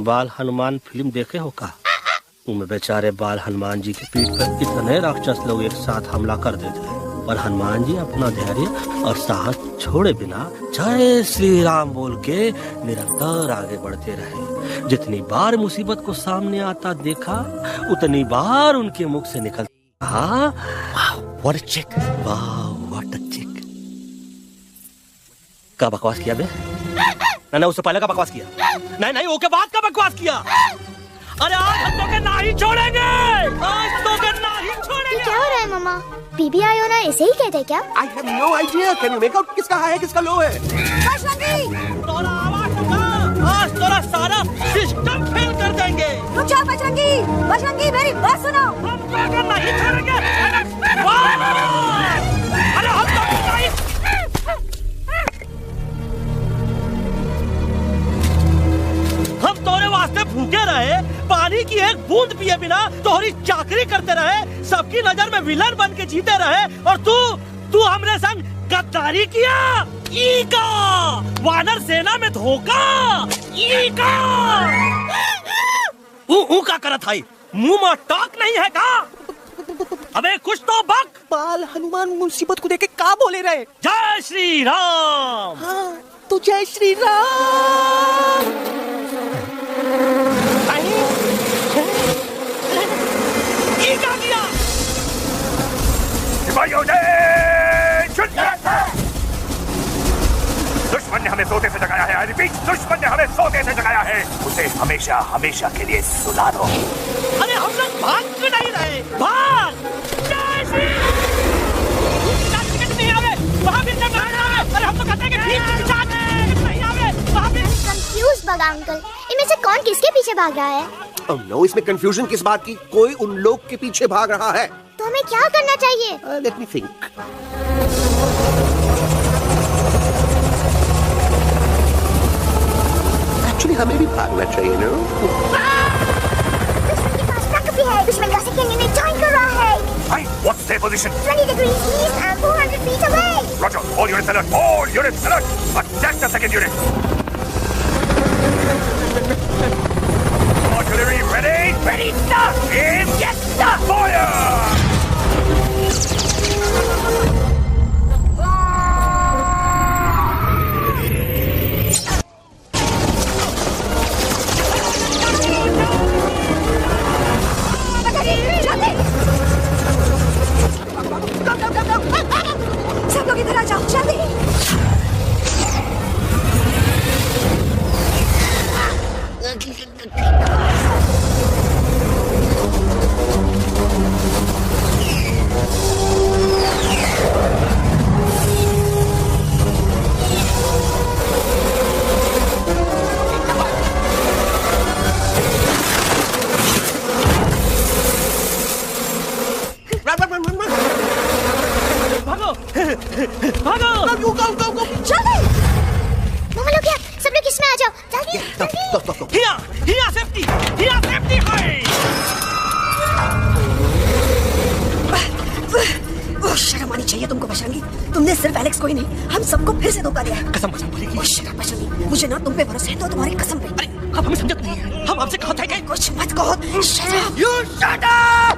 बाल हनुमान फिल्म देखे हो का? उनमें बेचारे बाल हनुमान जी की पीठ पर इतने राक्षस लोग एक साथ हमला कर देते हैं, पर हनुमान जी अपना धैर्य और साहस छोड़े बिना जय श्री राम बोल के निरंतर आगे बढ़ते रहे। जितनी बार मुसीबत को सामने आता देखा, उतनी बार उनके मुख से निकल व्हाट अ चिक, वाह व्हाट अ चिक। का बकवास किया बे? ना उससे पहले का बकवास किया? नहीं ओके बाद का बकवास किया। अरे आज हम तो के नहीं छोड़ेंगे, आज तो के नहीं छोड़ेंगे। क्या हो रहा है मम्मा? बीबी आयोना ऐसे ही कहते क्या? I have no idea. Can you make out किसका हाई है किसका लो है? तोरा आवाज सुना, आज तोरा सारा सिस्टम फेल कर देंगे। रुक जा बजरंगी, मेरी बात सुनो। हम तो नहीं छोड़ेंगे। अरे हम तो नहीं। हम तोरे वास्ते भूखे रहे, पानी की एक बूंद पिए बिना तोहरी चाकरी करते रहे, सबकी नजर में विलन बन के जीते रहे, और तू हमरे संग गद्दारी किया। ईका वानर सेना में धोखा। ईका का करत है, मुंह में टॉक नहीं है का? अबे कुछ तो बक। बाल हनुमान मुसीबत को देखे का बोले रहे? जय श्री राम। हाँ तो जय श्री राम। दुश्मन ने हमें सोते से जगाया है। आई रिपीट, दुश्मन ने हमें सोते से जगाया है। उसे हमेशा हमेशा के लिए सुला दो। अरे हम लोग भाग क्यों नहीं रहे? भाग! नहीं आवे, वहाँ भी नहीं आवे। अरे हम तो कहते हैं कि ठीक नहीं आवे, वहाँ भी। कंफ्यूज बग्गा अंकल, इनमें से कौन किसके पीछे भाग रहा है? Oh no, इसमें कंफ्यूजन किस बात की? कोई उन लोग के पीछे भाग रहा है। तो हमें क्या करना चाहिए? Let me think. Actually, हमें भी भागना चाहिए, no? दुश्मन के पास ताकत है। दुश्मन का सेकंड यूनिट ज्वाइन कर रहा है। Right, what's their position? 20 degrees east and 400 feet away. Roger, all units alert. All units alert. Attack the second unit. Artillery ready? Ready, sir! Aim! Yes, sir! Fire! सब लोग इधर आ जाओ, जल्दी। भागो जल्दी मामा लोग क्या सब लोग इसमें आ जाओ जल्दी जल्दी हिया सेफ्टी है। शर्म आनी चाहिए तुमको बजरंगी। तुमने सिर्फ एलेक्स को ही नहीं हम सबको फिर से धोखा दिया है। कसम बोलेगी। शर्म बजरंगी, मुझे ना तुम पे भरोसा है तो तुम्हारी कसम पे। अरे आप हमें समझत नहीं है, हम आपसे कहते हैं कुछ मत कहो। शर्म। You shut up!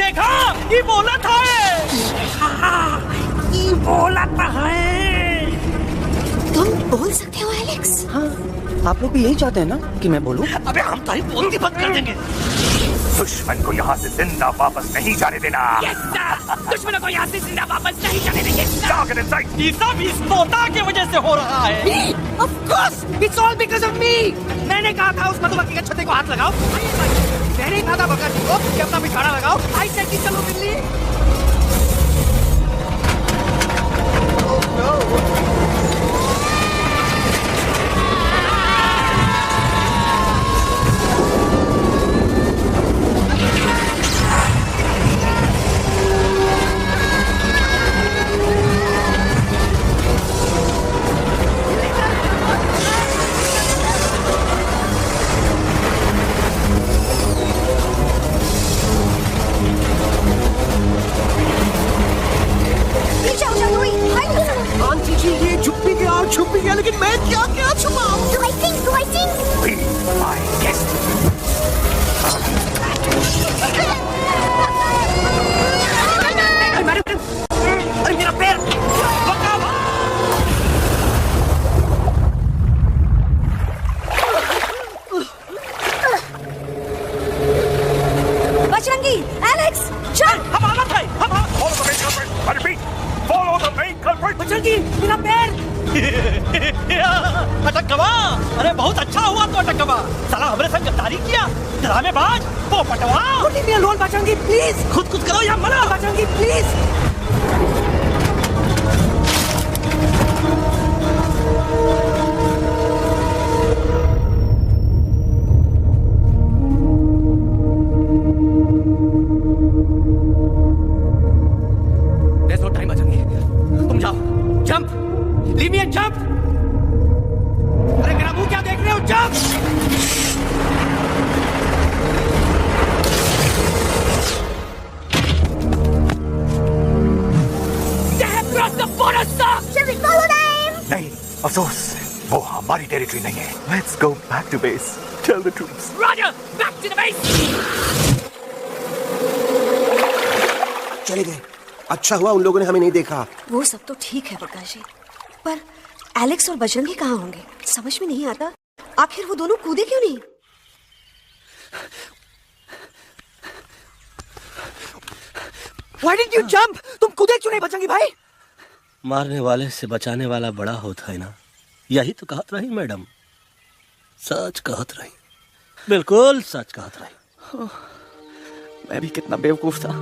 देखा ये बोला था ये बोला है। तुम बोल सकते हो एलेक्स? हाँ, आप लोग भी यही चाहते हैं ना कि मैं बोलूं? अबे हम तारी बोलती बंद कर देंगे। दुश्मन को यहाँ से जिंदा वापस नहीं जाने देना। दुश्मनों को यहाँ से जिंदा वापस नहीं जाने देंगे। Target in sight. ये सब इस पोता की वजह से हो रहा है। Of course, it's all because of me. मैंने कहा था उस मधुमक्खी के छत्ते को हाथ लगाओ। मैंने कहा था भगत जी को कि अपना बिछाना लगाओ। आई सेड कि चलो बिल्ली। Oh no. आंटी जी ये छुप भी गया लेकिन मैं क्या छुपाऊं? Do I sing? Be my guest. अरे मेरा पैर! बजरंगी, एलेक्स, चल! हम आलत है, हम Follow the main culprit. I repeat, follow the main culprit. Bajrangi, मेरा पैर! अटक गवा! अरे बहुत अच्छा हुआ तो अटक गवा! साला हमरे संग गद्दारी किया, ड्रामेबाज, पोपटवा! Leave me alone, Bajrangi, please! खुद करो या मरो, Bajrangi, please! There's no time, Bajrangi. तुम जाओ, jump, leave me and jump। अरे मेरा मुंह क्या देख रहे हो? Jump! They have crossed the border, sir! Shall we follow them? नहीं, अफसोस, वो हमारी टेरिटरी नहीं है। Let's go back to base. Tell the troops. Roger, back to the base! चले गए। अच्छा हुआ उन लोगों ने हमें नहीं देखा। वो सब तो ठीक है प्रकाश जी, पर एलेक्स और बजरंगी कहाँ होंगे? समझ में नहीं आता आखिर वो दोनों कूदे क्यों नहीं? Why did you jump? तुम कूदे क्यों नहीं बजरंगी भाई? मारने वाले से बचाने वाला बड़ा होता है ना, यही तो कहत रही मैडम। सच कहत रही, बिल्कुल सच कहत रही। मैं भी कितना बेवकूफ था।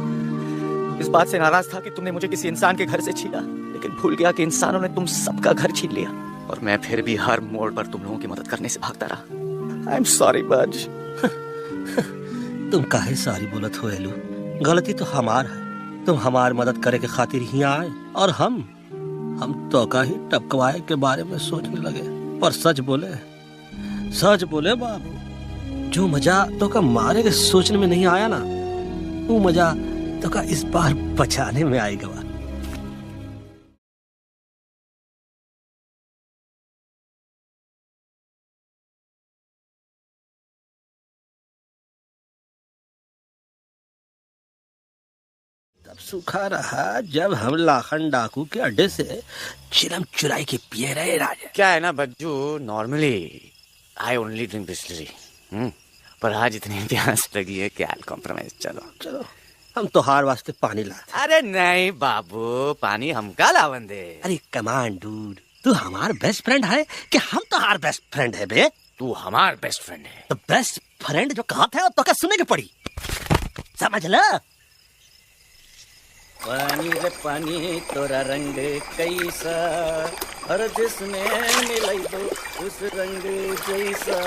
इस बात से नाराज था कि तुमने मुझे किसी इंसान के घर से छीना, लेकिन भूल गया कि इंसानों ने तुम सबका घर छीन लिया और मैं फिर भी हर मोड़ पर तुम लोगों की मदद करने से भागता रहा। आई एम सॉरी बज। तुम काहे सारी बोलत हो एलू? गलती तो हमार है। तुम हमार मदद करे के खातिर ही आए और हम तो का ही टपकवाए के बारे में सोचने लगे। पर सच बोले बाबू, जो मजा तो का मारे के सोचने में नहीं आया ना, वो मजा तो का इस बार बचाने में आएगा। तब सूखा रहा जब हम लाखन डाकू के अड्डे से चिलम चुराई के पिए रहे राजा। क्या है ना Bajju, normally I only drink Bisleri, पर आज इतनी प्यास लगी है कि आई कॉम्प्रोमाइज। चलो हम तो हार वास्ते पानी लाते। अरे नहीं बाबू, पानी हमका लावन दे। अरे कमान डूड, तू हमार बेस्ट फ्रेंड है कि हम तो हार बेस्ट फ्रेंड है बे? तू हमार बेस्ट फ्रेंड है। तो बेस्ट फ्रेंड जो कहा था तो क्या सुने के पड़ी, समझ ला। पानी रे पानी तोरा रंग कैसा, हर जिसने मिलाई दो उस रंग जैसा।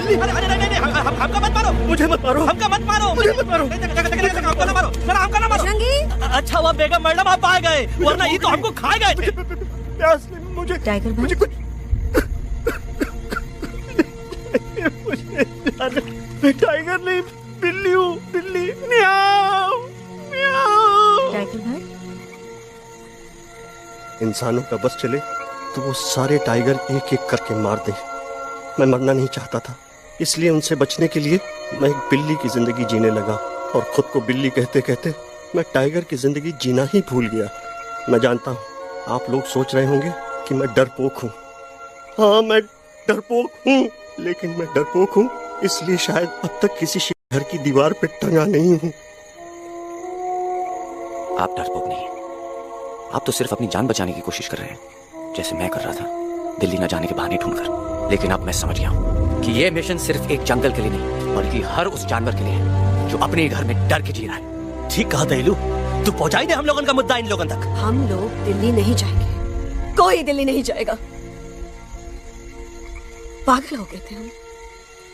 बिल्ली अरे नहीं नहीं हमका मत मारो, मुझे मत मारो, हमका मत मारो, मुझे मत मारो, हमका ना मारो, जरा हमका ना मारो। अच्छा हुआ बेगम मैडम आप आ गए, वरना ये तो हमको खा गए थे। प्यास ने मुझे टाइगर भाई मुझे कुछ मैं टाइगर नहीं बिल्ली हूँ, बिल्ली। म्याऊ म्याऊ। टाइगर भाई इंसानों का बस चले तो वो सारे टाइगर एक एक करके मार दे। मैं मरना नहीं चाहता था, इसलिए उनसे बचने के लिए मैं एक बिल्ली की जिंदगी जीने लगा और खुद को बिल्ली कहते कहते मैं टाइगर की जिंदगी जीना ही भूल गया। मैं जानता हूँ आप लोग सोच रहे होंगे कि मैं डरपोक हूँ। हाँ मैं डरपोक हूँ, लेकिन मैं डरपोक हूँ इसलिए शायद अब तक किसी घर की दीवार पे टंगा नहीं हूँ। आप डरपोक नहीं, आप तो सिर्फ अपनी जान बचाने की कोशिश कर रहे हैं, जैसे मैं कर रहा था दिल्ली न जाने के बहाने ढूंढकर। लेकिन अब मैं समझ गया हूँ कि ये मिशन सिर्फ एक जंगल के लिए नहीं, बल्कि हर उस जानवर के लिए है जो अपने घर में डर के जी रहा है। ठीक कहा दहलू, तू पहुंचाई दे हम लोगों का मुद्दा इन लोगों तक। हम लोग दिल्ली नहीं जाएंगे, कोई दिल्ली नहीं जाएगा। पागल हो गए थे हम,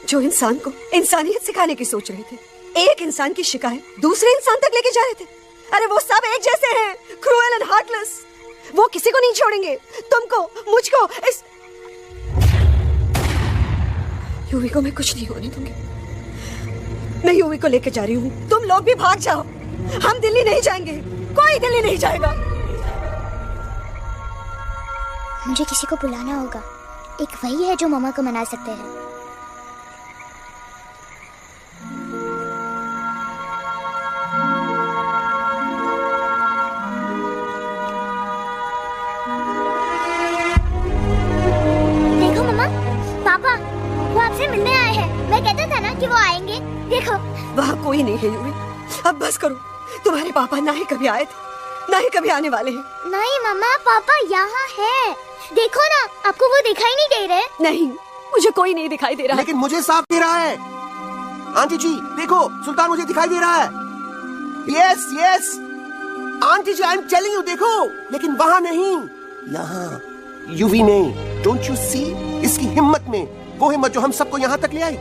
जो इंसान को इंसानियत सिखाने की सोच रहे थे। एक इंसान की शिकायत दूसरे इंसान तक लेके जा रहे थे। अरे वो सब एक जैसे हैं, क्रूएल एंड हार्टलेस। वो किसी को नहीं छोड़ेंगे, तुमको, मुझको, इस यूवी को मैं कुछ नहीं होने दूंगी। मैं यूवी को लेके जा रही हूँ, तुम लोग भी भाग जाओ। हम दिल्ली नहीं जाएंगे, कोई दिल्ली नहीं जाएगा। मुझे किसी को बुलाना होगा, एक वही है जो मामा को मना सकते हैं। देखो मामा, पापा वो आपसे मिलने आए हैं। मैं कहता था ना कि वो आएंगे। देखो वहाँ कोई नहीं है यूवी, अब बस करो। तुम्हारे पापा ना ही कभी आए थे, ना ही कभी आने वाले हैं। नहीं मामा, पापा यहाँ है। देखो ना, आपको वो दिखाई नहीं दे रहे? नहीं, मुझे कोई नहीं दिखाई दे रहा। लेकिन मुझे साफ दे रहा है। आंटी जी देखो, सुल्तान मुझे दिखाई दे रहा है। Yes yes aunty ji, I am telling you, देखो। लेकिन वहाँ नहीं, यहाँ। यूवी नहीं, डोंट यू सी? इसकी हिम्मत में, वो हिम्मत जो हम सबको यहाँ तक ले आई।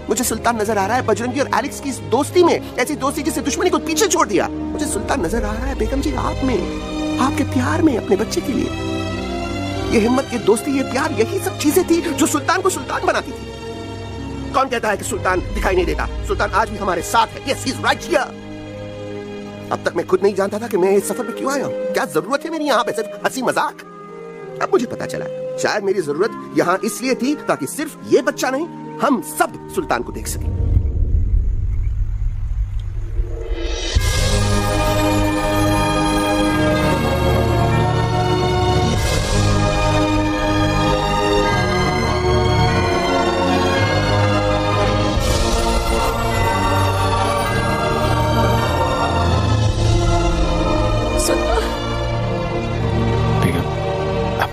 मुझे सुल्तान नजर आ रहा है बजरंगी और एलेक्स की इस दोस्ती में, ऐसी दोस्ती जिससे दुश्मनी को पीछे छोड़ दिया। मुझे सुल्तान नजर आ रहा है बेगम जी आप में, आपके प्यार में अपने बच्चे के लिए। ये हिम्मत, ये दोस्ती, ये प्यार, यही सब चीजें थी जो सुल्तान को सुल्तान बनाती थी। कौन कहता है कि सुल्तान दिखाई नहीं देता? सुल्तान आज भी हमारे साथ है। Yes, he is right here. अब तक मैं खुद नहीं जानता था कि मैं इस सफर पे क्यों आया हूँ, क्या जरूरत है मेरी यहाँ पे, सिर्फ हंसी मजाक। अब मुझे पता चला, शायद मेरी जरूरत यहाँ इसलिए थी ताकि सिर्फ ये बच्चा नहीं, हम सब सुल्तान को देख सकें।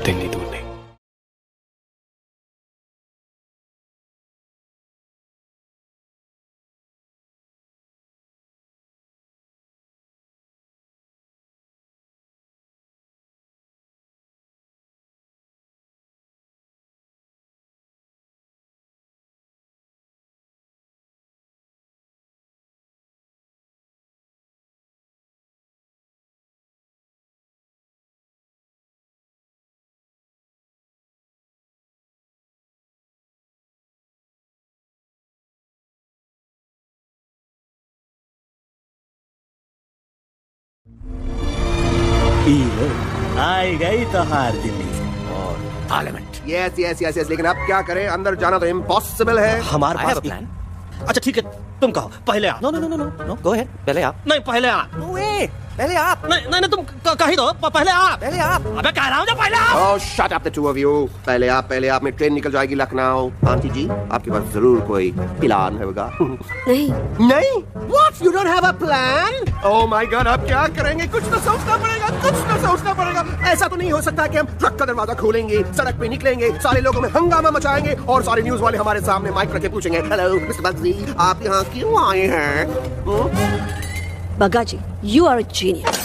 दिल्ली दूर नहीं। आई गई तो हार दिल्ली और parliament. Yes yes yes yes, लेकिन अब क्या करें, अंदर जाना तो इम्पॉसिबल है। हमारे पास प्लान। अच्छा ठीक है, तुम कहो पहले आप। No no no no no, go ahead, पहले आप। नहीं पहले आप। नो वे, पहले आप। नहीं नहीं तुम कही दो, पहले आप। पहले आप। अबे कह रहा हूँ जो पहले आप। Oh shut up the two of you. पहले आप, पहले आप। में ट्रेन निकल जाएगी लखनऊ। आंटी जी आपके पास जरूर कोई प्लान होगा। नहीं नहीं, what, you don't have a plan? Oh my God, अब क्या करेंगे? कुछ तो सोचना पड़ेगा, कुछ तो सोचना पड़ेगा। ऐसा तो नहीं हो सकता कि हम ट्रक का दरवाजा खोलेंगे, सड़क पे निकलेंगे, सारे लोगों में हंगामा मचाएंगे और सारे न्यूज वाले हमारे सामने माइक रखे पूछेंगे, हेलो मिस्टर बग्जी, आप यहाँ क्यों आए हैं? बग्गा जी, यू आर अ जीनियस।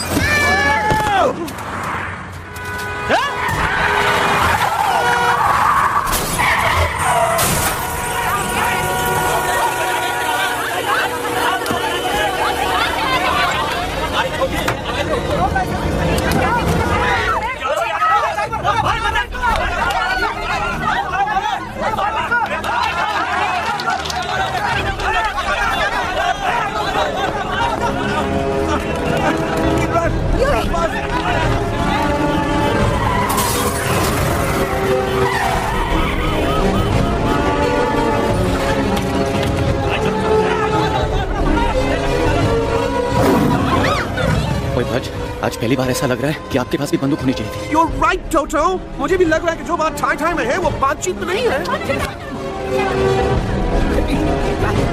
पहली बार ऐसा लग रहा है कि आपके पास भी बंदूक होनी चाहिए थी। You're right, Toto. मुझे भी लग रहा है कि जो बात ठाई में है वो बातचीत में नहीं है।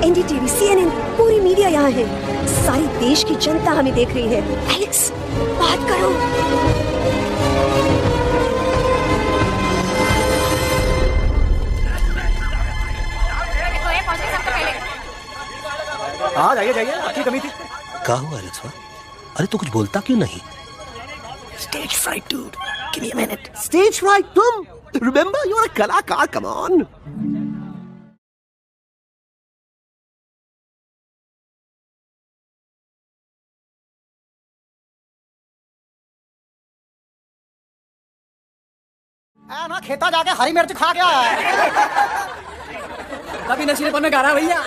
एनडीटीवी, CNN, पूरी मीडिया यहाँ है। सारी देश की जनता हमें देख रही है। एलेक्स, बात करो। हाँ जाइए जाइए, आपकी कमी थी। क्या हुआ एलेक्स? अरे तू कुछ बोलता क्यों नहीं? Stage fright, dude. Give me a minute. Stage fright, तुम? Remember, you're a कलाकार. Come on. ना खेता जाके हरी मिर्च खा के आया है। कभी नशीलेपन में गा रहा भैया।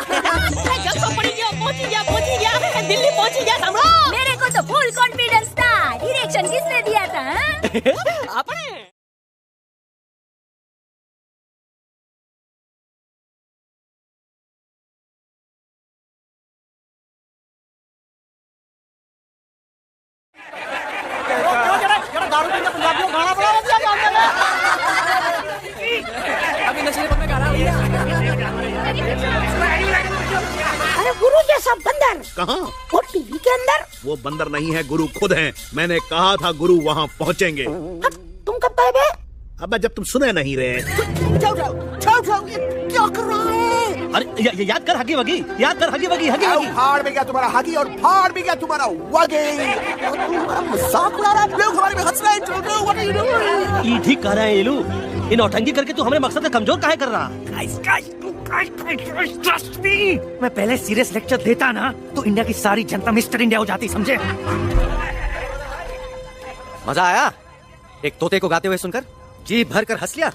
पहुंची गया, दिल्ली पहुंची गया सम्राट। मेरे को तो फुल कॉन्फिडेंस था। डायरेक्शन किसने दिया था? आपने। दारू पीने पंजाबियों को गाना बना दिया जाने अभी नशीलेपन में गा रहा भैया। अरे गुरु जैसा बंदर कहाँ? वो टीवी के अंदर। वो बंदर नहीं है, गुरु खुद हैं। मैंने कहा था गुरु वहाँ पहुँचेंगे। तुम कब गए बे? अब जब तुम सुने नहीं रहे। जाओ, ये क्या कर रहा है? अरे याद कर हगी वगी, याद कर हगी वगी, हगी वगी। फाड़ में गया तुम्हारा हगी और फाड़ में गया तुम्हारा वगी। तुम्हारा मजाक उड़ा रहा है। लोग हमारे में हंस रहे हैं। What are you doing? ये ठीक कह रहा है एलू। इन नौटंकी करके तू हमारे मकसद से कमजोर काहे कर रहा? मैं पहले सीरियस लेक्चर देता ना तो इंडिया की सारी जनता मिस्टर इंडिया हो जाती, समझे? मजा आया एक तोते को गाते हुए सुनकर? जी भर कर हंस लिया।